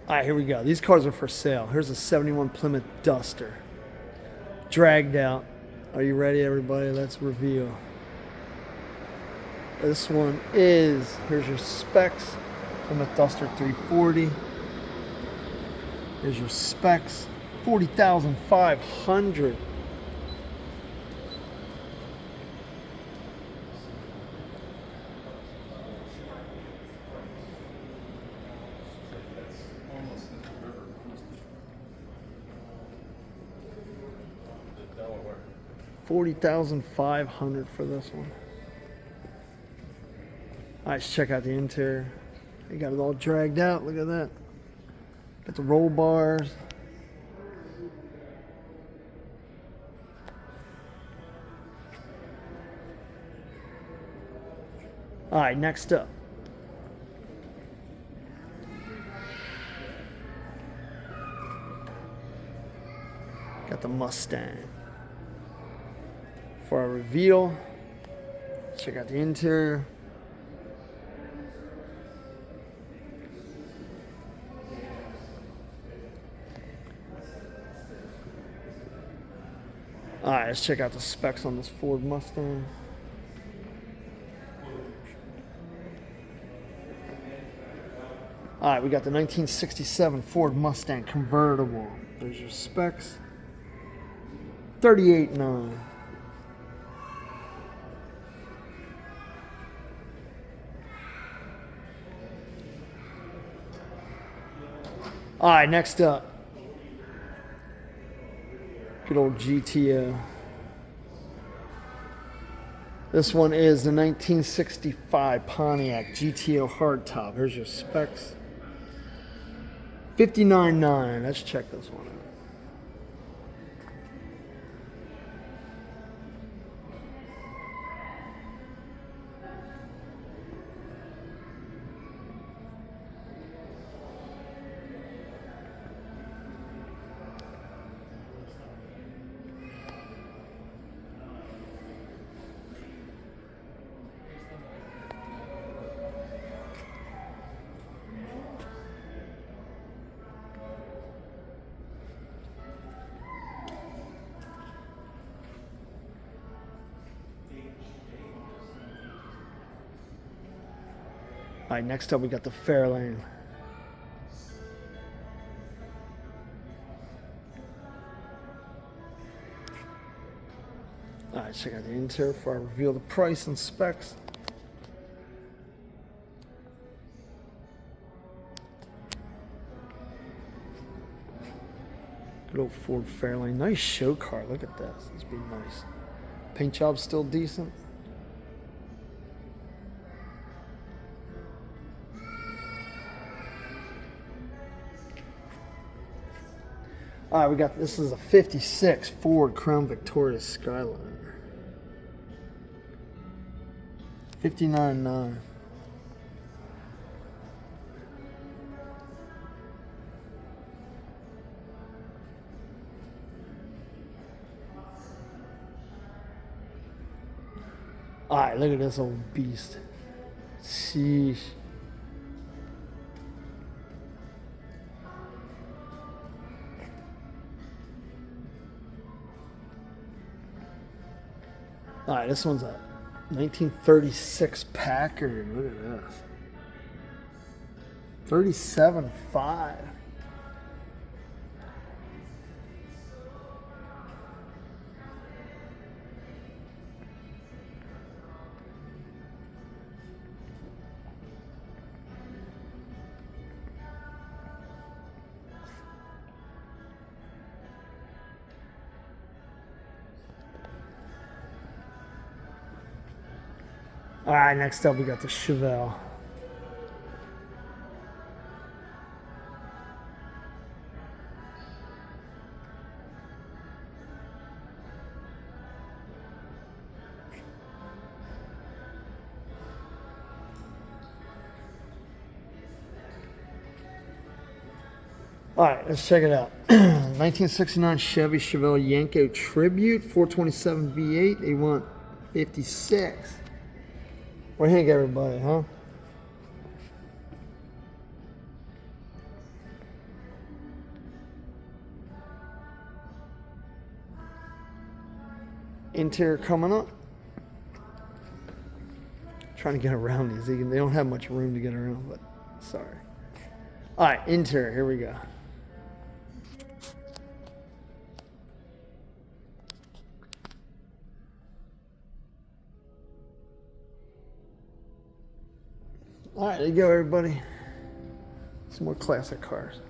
All right, here we go. These cars are for sale. Here's a 71 Plymouth Duster. Dragged out. Are you ready, everybody? Let's reveal. This one is, here's your specs. Plymouth Duster 340. Here's your specs. 40,500. $40,500 for this one. All right, let's check out the interior. They got it all dragged out. Look at that. Got the roll bars. All right, next up. Got the Mustang. For our reveal, check out the interior. All right, let's check out the specs on this Ford Mustang. All right, we got the 1967 Ford Mustang convertible. There's your specs. 38.9. All right, next up. Good old GTO. This one is the 1965 Pontiac GTO hardtop. Here's your specs. 59.9. Let's check this one out. All right, next up we got the Fairlane. All right, check out the interior before I reveal the price and specs. Good old Ford Fairlane. Nice show car. Look at this. This would be nice. Paint job's still decent. All right, we got, this is a 56 Ford Crown Victoria Skyliner. 59.9. All right, look at this old beast. Sheesh. All right, this one's a 1936 Packard. Look at this. 37.5. All right, next up we got the Chevelle. All right, let's check it out. 1969 Chevy Chevelle Yenko Tribute, 427 V8. They want 56. What do you think, everybody, huh? Interior coming up. Trying to get around these. They don't have much room to get around, but sorry. All right, interior. Here we go. All right, there you go, everybody. Some more classic cars.